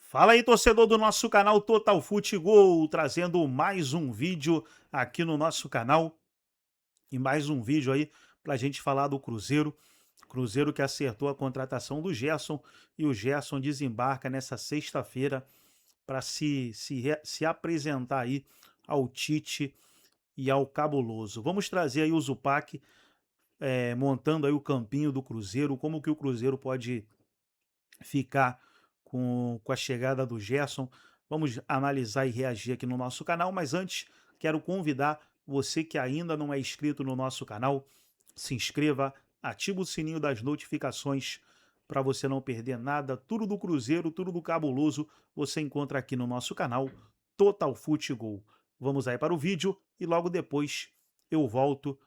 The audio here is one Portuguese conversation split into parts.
Fala aí, torcedor do nosso canal Total Futebol, trazendo mais um vídeo aqui no nosso canal e mais um vídeo aí para a gente falar do Cruzeiro. Cruzeiro que acertou a contratação do Gerson e o Gerson desembarca nessa sexta-feira para se apresentar aí ao Tite e ao Cabuloso. Vamos trazer aí o Zupac montando aí o campinho do Cruzeiro, como que o Cruzeiro pode ficar com a chegada do Gerson. Vamos analisar e reagir aqui no nosso canal, mas antes quero convidar você que ainda não é inscrito no nosso canal, se inscreva, ativa o sininho das notificações para você não perder nada. Tudo do Cruzeiro, tudo do Cabuloso, você encontra aqui no nosso canal Total Futebol. Vamos aí para o vídeo e logo depois eu volto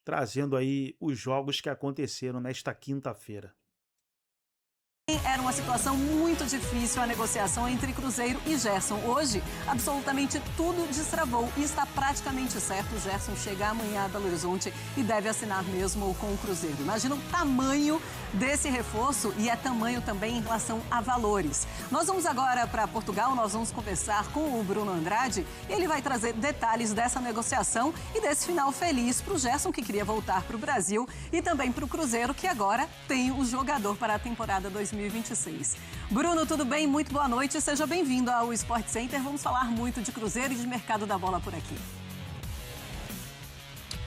trazendo aí os jogos que aconteceram nesta quinta-feira. Era uma situação muito difícil a negociação entre Cruzeiro e Gerson. Hoje, absolutamente tudo destravou e está praticamente certo. O Gerson chega amanhã a Belo Horizonte e deve assinar mesmo com o Cruzeiro. Imagina o tamanho desse reforço e é tamanho também em relação a valores. Nós vamos agora para Portugal, nós vamos conversar com o Bruno Andrade. Ele vai trazer detalhes dessa negociação e desse final feliz para o Gerson, que queria voltar para o Brasil, e também para o Cruzeiro, que agora tem o jogador para a temporada 2026. Bruno, tudo bem? Muito boa noite. Seja bem-vindo ao Sport Center. Vamos falar muito de Cruzeiro e de mercado da bola por aqui.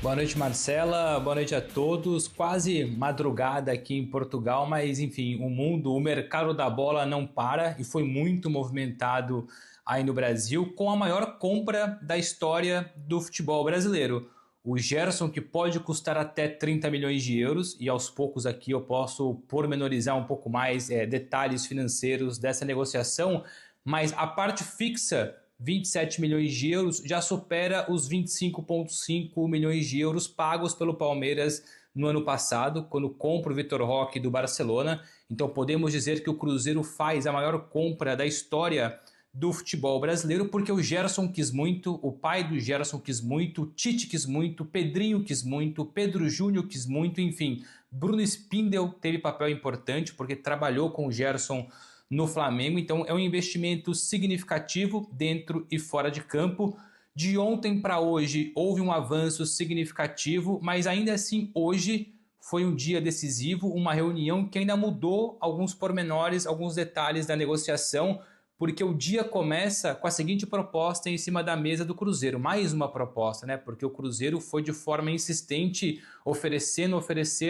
Boa noite, Marcela. Boa noite a todos. Quase madrugada aqui em Portugal, mas enfim, o mercado da bola não para e foi muito movimentado aí no Brasil com a maior compra da história do futebol brasileiro. O Gerson, que pode custar até 30 milhões de euros, e aos poucos aqui eu posso pormenorizar um pouco mais detalhes financeiros dessa negociação, mas a parte fixa, 27 milhões de euros, já supera os 25,5 milhões de euros pagos pelo Palmeiras no ano passado, quando compra o Vitor Roque do Barcelona. Então podemos dizer que o Cruzeiro faz a maior compra da história do futebol brasileiro, porque o Gerson quis muito, o pai do Gerson quis muito, o Tite quis muito, o Pedrinho quis muito, o Pedro Júnior quis muito, enfim. Bruno Spindel teve papel importante porque trabalhou com o Gerson no Flamengo, então é um investimento significativo dentro e fora de campo. De ontem para hoje houve um avanço significativo, mas ainda assim hoje foi um dia decisivo, uma reunião que ainda mudou alguns pormenores, alguns detalhes da negociação, porque o dia começa com a seguinte proposta em cima da mesa do Cruzeiro. Mais uma proposta, né? Porque o Cruzeiro foi de forma insistente oferecendo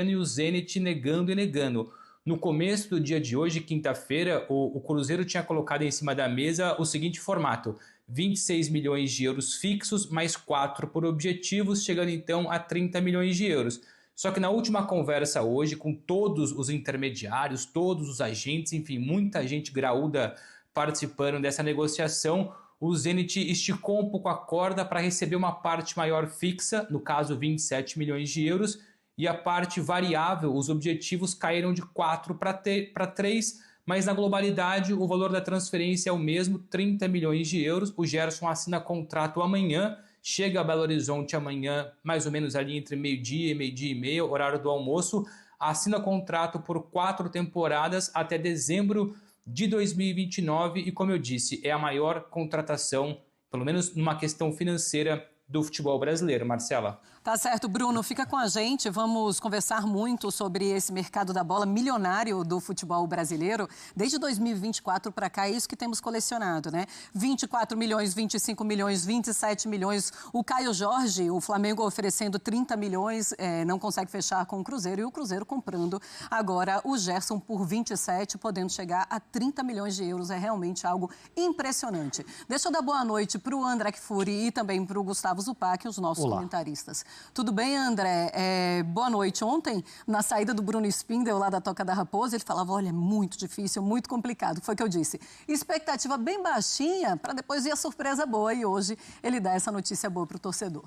e o Zenit negando e negando. No começo do dia de hoje, quinta-feira, o Cruzeiro tinha colocado em cima da mesa o seguinte formato: 26 milhões de euros fixos, mais 4 por objetivos, chegando então a 30 milhões de euros. Só que na última conversa hoje, com todos os intermediários, todos os agentes, enfim, muita gente graúda participando dessa negociação, o Zenit esticou um pouco a corda para receber uma parte maior fixa, no caso 27 milhões de euros, e a parte variável, os objetivos caíram de 4 para 3, mas na globalidade o valor da transferência é o mesmo, 30 milhões de euros. O Gerson assina contrato amanhã, chega a Belo Horizonte amanhã, mais ou menos ali entre meio-dia e meia, horário do almoço, assina contrato por 4 temporadas até dezembro de 2029 e, como eu disse, é a maior contratação, pelo menos numa questão financeira, do futebol brasileiro. Marcela. Tá certo, Bruno, fica com a gente. Vamos conversar muito sobre esse mercado da bola milionário do futebol brasileiro. Desde 2024 para cá, é isso que temos colecionado, né? 24 milhões, 25 milhões, 27 milhões. O Caio Jorge, o Flamengo oferecendo 30 milhões, não consegue fechar com o Cruzeiro. E o Cruzeiro comprando agora o Gerson por 27, podendo chegar a 30 milhões de euros. É realmente algo impressionante. Deixa eu dar boa noite para o André Kfouri e também para o Gustavo Zupac, os nossos comentaristas. Tudo bem, André? Boa noite. Ontem, na saída do Bruno Spindel, lá da Toca da Raposa, ele falava, olha, é muito difícil, muito complicado. Foi o que eu disse. Expectativa bem baixinha para depois vir a surpresa boa. E hoje ele dá essa notícia boa para o torcedor.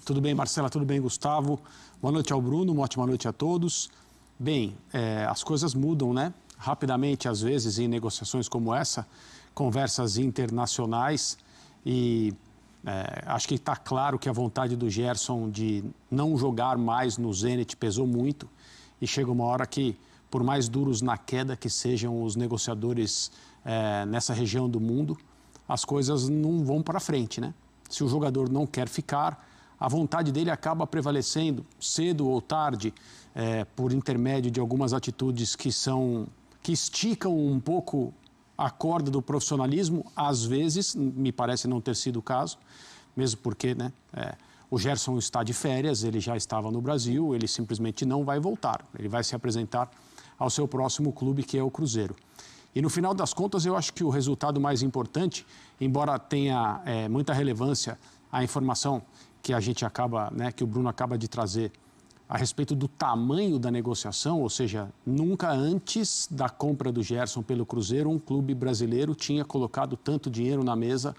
Tudo bem, Marcela? Tudo bem, Gustavo? Boa noite ao Bruno, uma ótima noite a todos. Bem, as coisas mudam, né? Rapidamente, às vezes, em negociações como essa, conversas internacionais e... acho que está claro que a vontade do Gerson de não jogar mais no Zenit pesou muito e chega uma hora que por mais duros na queda que sejam os negociadores nessa região do mundo, as coisas não vão para frente, né? Se o jogador não quer ficar, a vontade dele acaba prevalecendo, cedo ou tarde, por intermédio de algumas atitudes que esticam um pouco a corda do profissionalismo. Às vezes, me parece não ter sido o caso, mesmo porque, né, o Gerson está de férias, ele já estava no Brasil, ele simplesmente não vai voltar, ele vai se apresentar ao seu próximo clube, que é o Cruzeiro. E no final das contas, eu acho que o resultado mais importante, embora tenha muita relevância a informação que a gente acaba, né, que o Bruno acaba de trazer a respeito do tamanho da negociação, ou seja, nunca antes da compra do Gerson pelo Cruzeiro, um clube brasileiro tinha colocado tanto dinheiro na mesa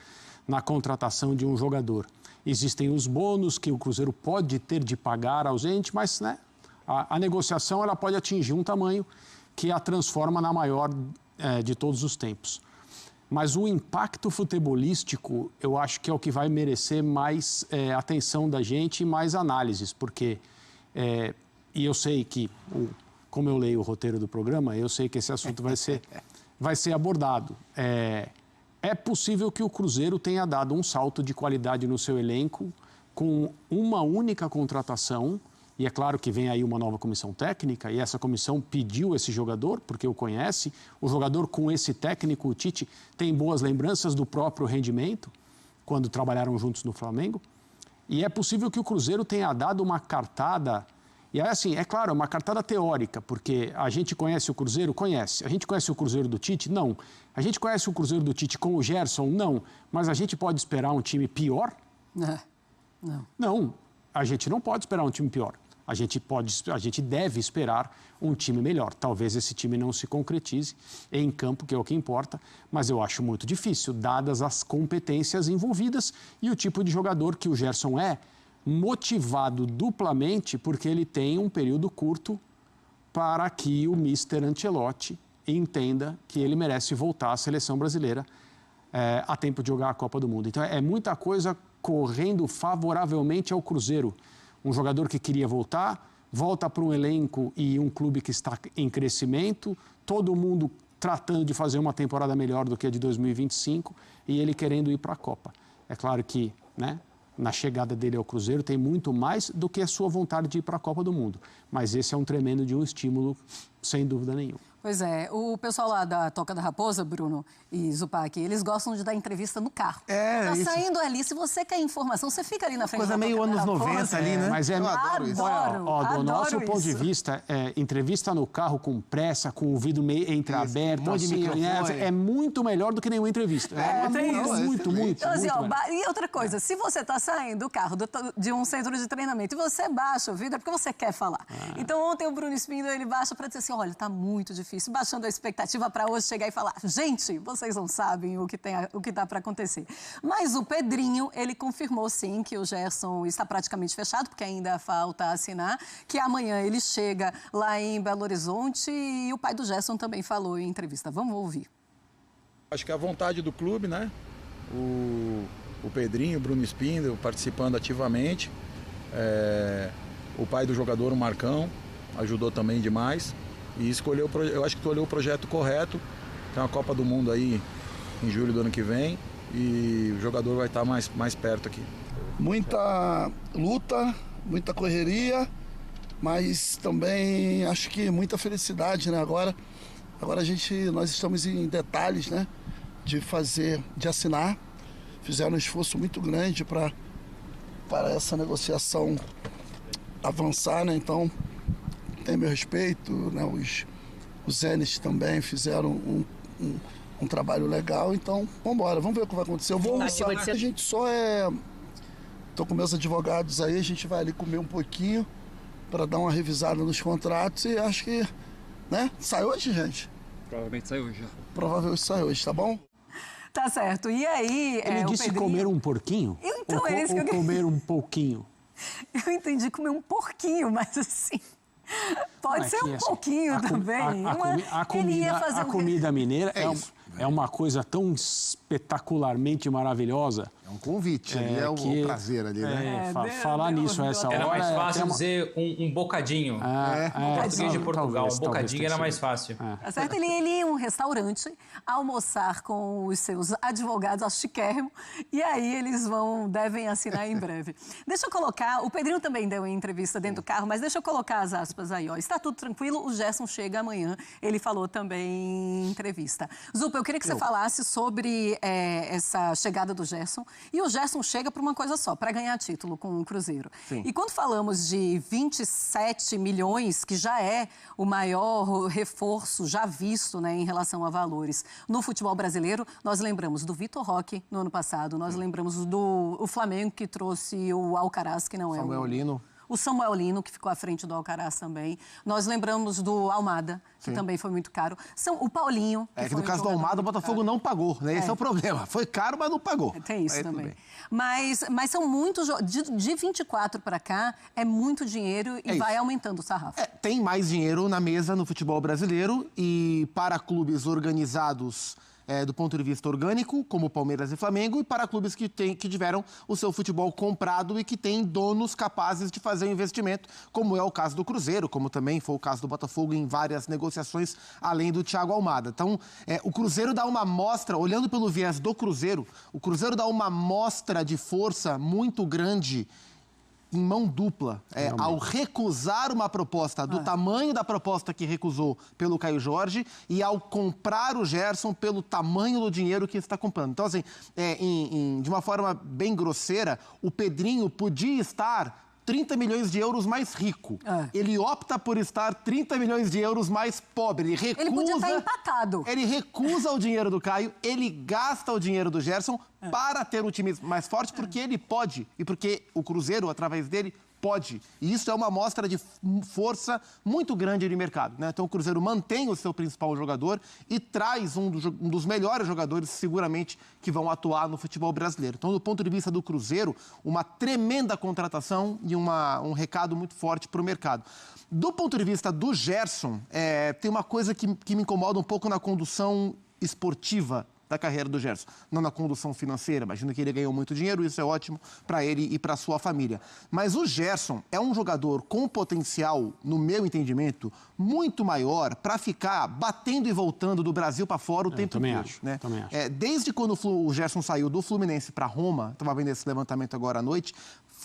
na contratação de um jogador. Existem os bônus que o Cruzeiro pode ter de pagar ausente, mas, né, a negociação ela pode atingir um tamanho que a transforma na maior de todos os tempos. Mas o impacto futebolístico, eu acho que é o que vai merecer mais atenção da gente e mais análises, porque, e eu sei que, como eu leio o roteiro do programa, eu sei que esse assunto vai ser abordado. É possível que o Cruzeiro tenha dado um salto de qualidade no seu elenco com uma única contratação, e é claro que vem aí uma nova comissão técnica, e essa comissão pediu esse jogador, porque o conhece. O jogador com esse técnico, o Tite, tem boas lembranças do próprio rendimento, quando trabalharam juntos no Flamengo. E é possível que o Cruzeiro tenha dado uma cartada, e aí assim, é claro, uma cartada teórica, porque a gente conhece o Cruzeiro? Conhece. A gente conhece o Cruzeiro do Tite? Não. A gente conhece o Cruzeiro do Tite com o Gerson? Não. Mas a gente pode esperar um time pior? Não. Não, a gente não pode esperar um time pior. A gente deve esperar um time melhor. Talvez esse time não se concretize em campo, que é o que importa, mas eu acho muito difícil, dadas as competências envolvidas e o tipo de jogador que o Gerson é, motivado duplamente porque ele tem um período curto para que o Mister Ancelotti entenda que ele merece voltar à seleção brasileira a tempo de jogar a Copa do Mundo. Então é muita coisa correndo favoravelmente ao Cruzeiro. Um jogador que queria voltar, volta para um elenco e um clube que está em crescimento, todo mundo tratando de fazer uma temporada melhor do que a de 2025 e ele querendo ir para a Copa. É claro que, né, na chegada dele ao Cruzeiro tem muito mais do que a sua vontade de ir para a Copa do Mundo. Mas esse é um tremendo de um estímulo, sem dúvida nenhuma. Pois é, o pessoal lá da Toca da Raposa, Bruno e Zupac, eles gostam de dar entrevista no carro. Tá isso. Saindo ali, se você quer informação, você fica ali na frente Coisa da meio Toca da anos Raposa. 90 ali, né? Mas Eu adoro isso. do nosso ponto de isso. vista, entrevista no carro com pressa, com o vidro meio entreaberto, um monte de assim, microfone. é muito melhor do que nenhuma entrevista. Muito. Então, assim, muito melhor. e outra coisa, se você está saindo do carro de um centro de treinamento e você baixa o vidro, é porque você quer falar. Então, ontem o Bruno Spindler, ele baixa para dizer assim, olha, tá muito difícil, baixando a expectativa para hoje chegar e falar, gente, vocês não sabem o que tá para acontecer. Mas o Pedrinho, ele confirmou sim que o Gerson está praticamente fechado, porque ainda falta assinar, que amanhã ele chega lá em Belo Horizonte e o pai do Gerson também falou em entrevista. Vamos ouvir. Acho que é a vontade do clube, né? O Pedrinho, o Bruno Spindler participando ativamente. O pai do jogador, o Marcão, ajudou também demais. E eu acho que escolheu o projeto correto. Tem uma Copa do Mundo aí em julho do ano que vem. E o jogador vai estar mais perto aqui. Muita luta, muita correria, mas também acho que muita felicidade, né? Agora nós estamos em detalhes, né? De assinar. Fizeram um esforço muito grande para essa negociação avançar, né? Então, tem meu respeito, né? Os Zenit também fizeram um trabalho legal, então vamos embora, vamos ver o que vai acontecer. Eu vou almoçar, a gente tô com meus advogados aí, a gente vai ali comer um pouquinho para dar uma revisada nos contratos e acho que, né? Sai hoje, gente? Provavelmente sai hoje. Provavelmente sai hoje, tá bom? Tá certo. E aí, Ele disse o Pedrinho... comer um porquinho? Então, é isso que eu comer um pouquinho? Eu entendi comer um porquinho, mas assim... Pode ser um pouquinho também. A comida mineira é uma coisa tão espetacularmente maravilhosa É um convite, ali é o prazer ali, né? Falar nisso a essa hora... Era mais fácil dizer um bocadinho. Português de Portugal, um bocadinho era mais fácil. Tá certo? Ele ia em um restaurante almoçar com os seus advogados, acho chiquérrimo, e aí eles devem assinar em breve. Deixa eu colocar, o Pedrinho também deu uma entrevista dentro do carro, mas deixa eu colocar as aspas aí, ó. Está tudo tranquilo, o Gerson chega amanhã, ele falou também em entrevista. Zupa, eu queria que você falasse sobre essa chegada do Gerson. E o Gerson chega para uma coisa só, para ganhar título com o Cruzeiro. Sim. E quando falamos de 27 milhões, que já é o maior reforço já visto, né, em relação a valores no futebol brasileiro, nós lembramos do Vitor Roque no ano passado, nós lembramos do Flamengo, que trouxe o Alcaraz, que não é Samuel Lino. O Samuel Lino, que ficou à frente do Alcaraz também. Nós lembramos do Almada, que também foi muito caro. O Paulinho. Que no caso do Almada, o Botafogo não pagou, né? Esse é o problema. Foi caro, mas não pagou. Tem isso também. Mas são muitos... De 24 para cá, é muito dinheiro e vai aumentando o sarrafo. Tem mais dinheiro na mesa no futebol brasileiro e para clubes organizados... do ponto de vista orgânico, como Palmeiras e Flamengo, e para clubes que tiveram o seu futebol comprado e que têm donos capazes de fazer o investimento, como é o caso do Cruzeiro, como também foi o caso do Botafogo em várias negociações, além do Thiago Almada. Então, o Cruzeiro dá uma mostra, olhando pelo viés do Cruzeiro, o Cruzeiro dá uma mostra de força muito grande em mão dupla, ao recusar uma proposta do tamanho da proposta que recusou pelo Caio Jorge e ao comprar o Gerson pelo tamanho do dinheiro que está comprando. Então, assim, de uma forma bem grosseira, o Pedrinho podia estar 30 milhões de euros mais rico. Ele opta por estar 30 milhões de euros mais pobre. Ele podia estar empatado. Ele recusa o dinheiro do Caio, ele gasta o dinheiro do Gerson para ter um time mais forte, porque ele pode. E porque o Cruzeiro, através dele, pode. E isso é uma amostra de força muito grande de mercado, né? Então o Cruzeiro mantém o seu principal jogador e traz um dos melhores jogadores, seguramente, que vão atuar no futebol brasileiro. Então, do ponto de vista do Cruzeiro, uma tremenda contratação e um recado muito forte para o mercado. Do ponto de vista do Gerson, tem uma coisa que me incomoda um pouco na condução esportiva da carreira do Gerson, não na condução financeira. Imagino que ele ganhou muito dinheiro, isso é ótimo para ele e para sua família. Mas o Gerson é um jogador com potencial, no meu entendimento, muito maior para ficar batendo e voltando do Brasil para fora o tempo todo. Também acho. Desde quando o Gerson saiu do Fluminense para Roma, estava vendo esse levantamento agora à noite,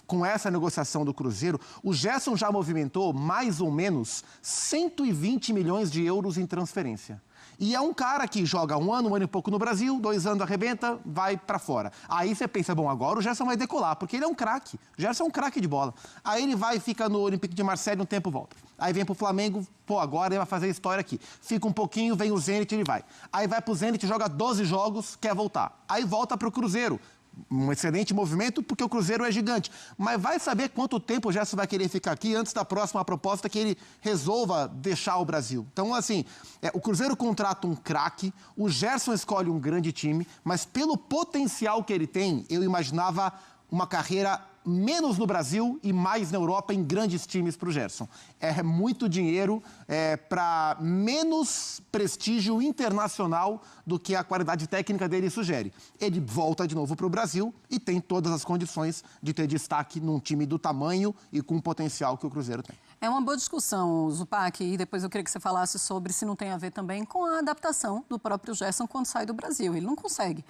com essa negociação do Cruzeiro, o Gerson já movimentou mais ou menos 120 milhões de euros em transferência. E é um cara que joga um ano e pouco no Brasil, 2 anos arrebenta, vai pra fora. Aí você pensa, bom, agora o Gerson vai decolar, porque ele é um craque. O Gerson é um craque de bola. Aí ele vai e fica no Olympique de Marseille, um tempo volta. Aí vem pro Flamengo, agora ele vai fazer história aqui. Fica um pouquinho, vem o Zenit, ele vai. Aí vai pro Zenit, joga 12 jogos, quer voltar. Aí volta pro Cruzeiro. Um excelente movimento, porque o Cruzeiro é gigante. Mas vai saber quanto tempo o Gerson vai querer ficar aqui antes da próxima proposta que ele resolva deixar o Brasil. Então, assim, o Cruzeiro contrata um craque, o Gerson escolhe um grande time, mas pelo potencial que ele tem, eu imaginava uma carreira menos no Brasil e mais na Europa em grandes times para o Gerson. É muito dinheiro para menos prestígio internacional do que a qualidade técnica dele sugere. Ele volta de novo para o Brasil e tem todas as condições de ter destaque num time do tamanho e com o potencial que o Cruzeiro tem. É uma boa discussão, Zupac, e depois eu queria que você falasse sobre se não tem a ver também com a adaptação do próprio Gerson quando sai do Brasil. Ele não consegue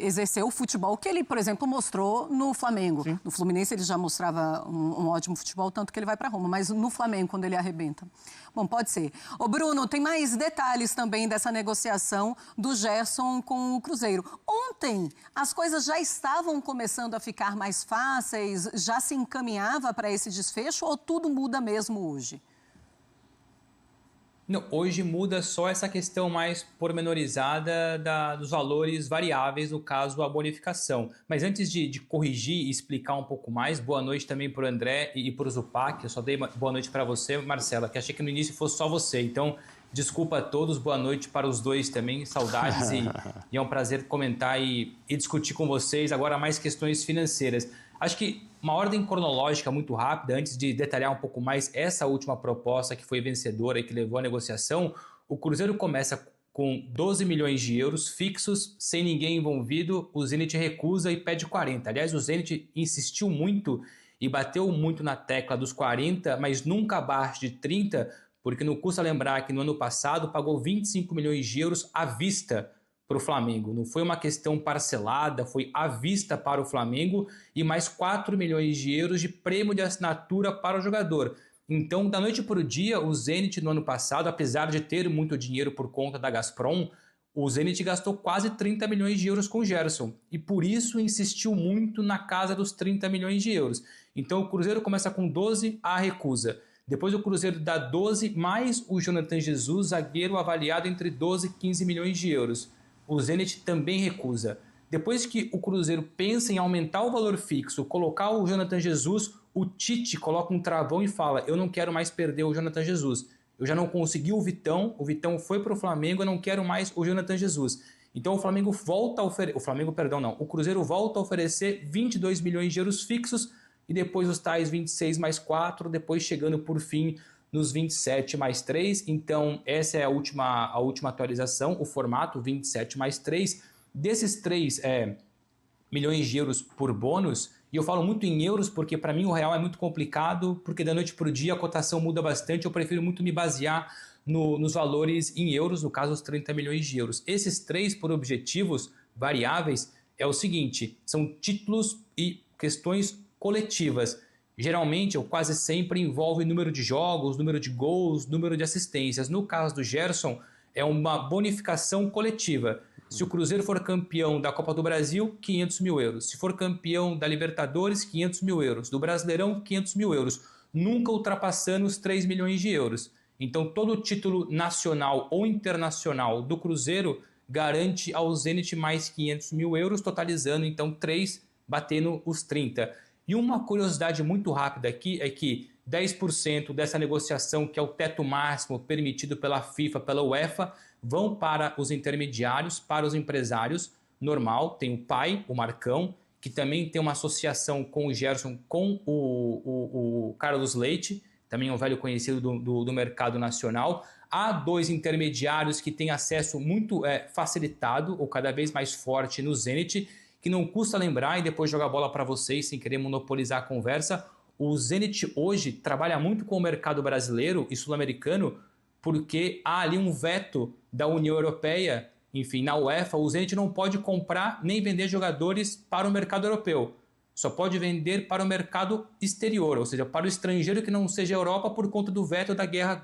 exercer o futebol que ele, por exemplo, mostrou no Flamengo. Sim. No Fluminense ele já mostrava um ótimo futebol, tanto que ele vai para Roma, mas no Flamengo, quando ele arrebenta. Bom, pode ser. Ô Bruno, tem mais detalhes também dessa negociação do Gerson com o Cruzeiro. Ontem, as coisas já estavam começando a ficar mais fáceis, já se encaminhava para esse desfecho ou tudo muda mesmo hoje? Não, hoje muda só essa questão mais pormenorizada dos valores variáveis, no caso a bonificação. Mas antes de corrigir e explicar um pouco mais, boa noite também para o André e para o Zupac. Eu só dei boa noite para você, Marcela, que achei que no início fosse só você. Então, desculpa a todos, boa noite para os dois também, saudades e é um prazer comentar e discutir com vocês agora mais questões financeiras. Acho que uma ordem cronológica muito rápida, antes de detalhar um pouco mais essa última proposta que foi vencedora e que levou à negociação, o Cruzeiro começa com 12 milhões de euros fixos, sem ninguém envolvido, o Zenit recusa e pede 40. Aliás, o Zenit insistiu muito e bateu muito na tecla dos 40, mas nunca abaixo de 30, porque não custa lembrar que no ano passado pagou 25 milhões de euros à vista para o Flamengo. Não foi uma questão parcelada, foi à vista para o Flamengo e mais 4 milhões de euros de prêmio de assinatura para o jogador. Então, da noite para o dia, o Zenit no ano passado, apesar de ter muito dinheiro por conta da Gazprom, o Zenit gastou quase 30 milhões de euros com o Gerson e por isso insistiu muito na casa dos 30 milhões de euros. Então o Cruzeiro começa com 12, a recusa. Depois o Cruzeiro dá 12 mais o Jonathan Jesus, zagueiro avaliado entre 12 e 15 milhões de euros. O Zenit também recusa. Depois que o Cruzeiro pensa em aumentar o valor fixo, colocar o Jonathan Jesus, o Tite coloca um travão e fala: eu não quero mais perder o Jonathan Jesus. Eu já não consegui o Vitão foi para o Flamengo, eu não quero mais o Jonathan Jesus. Então o Flamengo volta a o Cruzeiro volta a oferecer 22 milhões de euros fixos e depois os tais 26 mais 4, depois chegando por fim nos 27 mais 3. Então essa é a última atualização, o formato 27 mais 3. Desses 3 milhões de euros por bônus, e eu falo muito em euros porque para mim o real é muito complicado, porque da noite para o dia a cotação muda bastante, eu prefiro muito me basear nos valores em euros, no caso os 30 milhões de euros. Esses 3 por objetivos variáveis é o seguinte, são títulos e questões coletivas. Geralmente, ou quase sempre, envolve número de jogos, número de gols, número de assistências. No caso do Gerson, é uma bonificação coletiva. Se o Cruzeiro for campeão da Copa do Brasil, 500 mil euros. Se for campeão da Libertadores, 500 mil euros. Do Brasileirão, 500 mil euros. Nunca ultrapassando os 3 milhões de euros. Então, todo título nacional ou internacional do Cruzeiro garante ao Zenit mais 500 mil euros, totalizando, então, 3, batendo os 30. E uma curiosidade muito rápida aqui é que 10% dessa negociação, que é o teto máximo permitido pela FIFA, pela UEFA, vão para os intermediários, para os empresários. Normal, tem o pai, o Marcão, que também tem uma associação com o Gerson, com o Carlos Leite, também é um velho conhecido do mercado nacional. Há 2 intermediários que têm acesso muito facilitado, ou cada vez mais forte no Zenit, que não custa lembrar e depois jogar bola para vocês, sem querer monopolizar a conversa. O Zenit hoje trabalha muito com o mercado brasileiro e sul-americano, porque há ali um veto da União Europeia, enfim, na UEFA, o Zenit não pode comprar nem vender jogadores para o mercado europeu. Só pode vender para o mercado exterior, ou seja, para o estrangeiro que não seja Europa, por conta do veto da guerra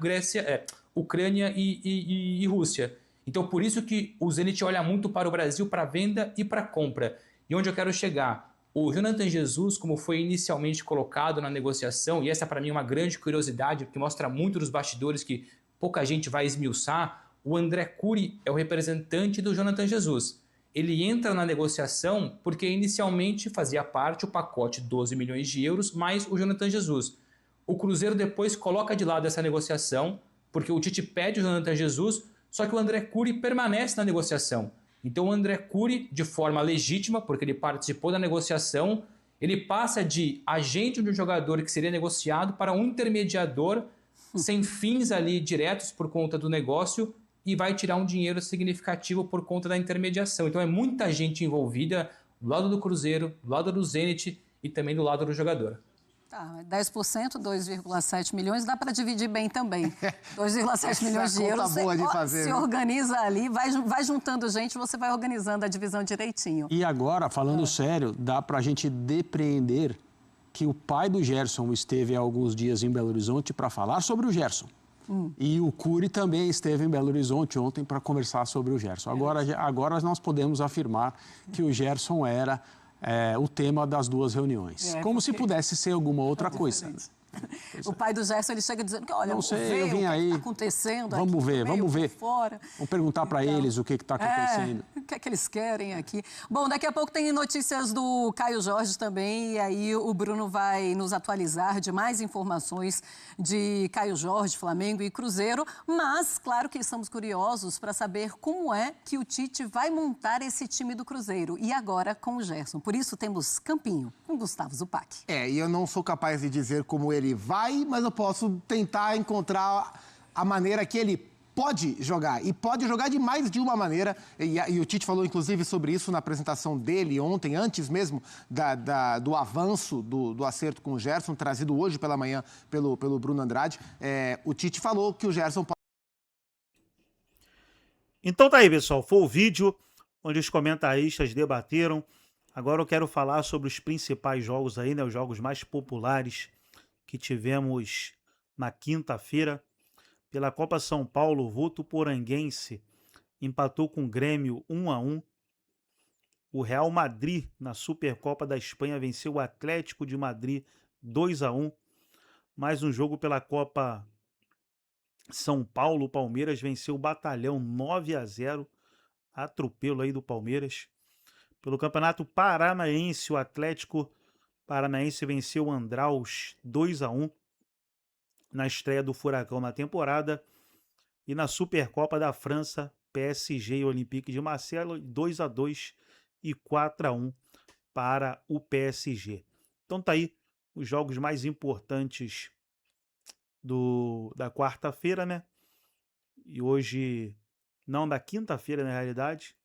Ucrânia e Rússia. Então, por isso que o Zenit olha muito para o Brasil, para venda e para compra. E onde eu quero chegar? O Jonathan Jesus, como foi inicialmente colocado na negociação, e essa para mim é uma grande curiosidade, porque mostra muito dos bastidores que pouca gente vai esmiuçar, o André Curi é o representante do Jonathan Jesus. Ele entra na negociação porque inicialmente fazia parte o pacote 12 milhões de euros mais o Jonathan Jesus. O Cruzeiro depois coloca de lado essa negociação, porque o Tite pede o Jonathan Jesus, só que o André Curi permanece na negociação. Então o André Curi, de forma legítima, porque ele participou da negociação, ele passa de agente de um jogador que seria negociado para um intermediador sem fins ali diretos por conta do negócio e vai tirar um dinheiro significativo por conta da intermediação. Então é muita gente envolvida do lado do Cruzeiro, do lado do Zenit e também do lado do jogador. Tá, 10%, 2,7 milhões, dá para dividir bem também. 2,7 milhões de euros, boa de fazer, se organiza ali, vai juntando gente, você vai organizando a divisão direitinho. E agora, falando sério, dá para a gente depreender que o pai do Gerson esteve há alguns dias em Belo Horizonte para falar sobre o Gerson. E o Curi também esteve em Belo Horizonte ontem para conversar sobre o Gerson. Agora nós podemos afirmar que o Gerson era o tema das 2 reuniões. Como se pudesse ser alguma outra coisa. Né? O pai do Gerson, ele chega dizendo que, olha, não sei, eu vim aí, está acontecendo vamos aqui, vamos ver. Fora. Vamos perguntar para eles o que está acontecendo. O que é que eles querem aqui? Bom, daqui a pouco tem notícias do Caio Jorge também, e aí o Bruno vai nos atualizar de mais informações de Caio Jorge, Flamengo e Cruzeiro, mas, claro que estamos curiosos para saber como é que o Tite vai montar esse time do Cruzeiro, e agora com o Gerson. Por isso temos Campinho, com Gustavo Zupac. E eu não sou capaz de dizer como ele vai, mas eu posso tentar encontrar a maneira que ele pode jogar, e pode jogar de mais de uma maneira, e o Tite falou inclusive sobre isso na apresentação dele ontem, antes mesmo do avanço do acerto com o Gerson, trazido hoje pela manhã pelo Bruno Andrade. O Tite falou que o Gerson pode... Então tá aí, pessoal, foi o vídeo onde os comentaristas debateram. Agora eu quero falar sobre os principais jogos aí, né, os jogos mais populares que tivemos na quinta-feira. Pela Copa São Paulo, o Votuporanguense empatou com o Grêmio 1-1. O Real Madrid, na Supercopa da Espanha, venceu o Atlético de Madrid 2-1. Mais um jogo pela Copa São Paulo, o Palmeiras venceu o Batalhão 9-0. Atropelo aí do Palmeiras. Pelo Campeonato Paranaense, o Atlético Paranaense venceu o Andraus 2-1. Na estreia do Furacão na temporada. E na Supercopa da França, PSG e Olympique de Marseille, 2-2 e 4-1 para o PSG. Então tá aí os jogos mais importantes da quarta-feira, né? E hoje, não, da quinta-feira na realidade.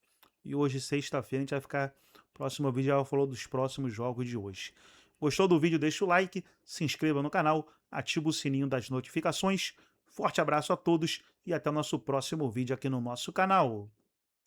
E hoje, sexta-feira, a gente vai ficar... Próximo vídeo já falou dos próximos jogos de hoje. Gostou do vídeo? Deixa o like, se inscreva no canal, ativa o sininho das notificações. Forte abraço a todos e até o nosso próximo vídeo aqui no nosso canal.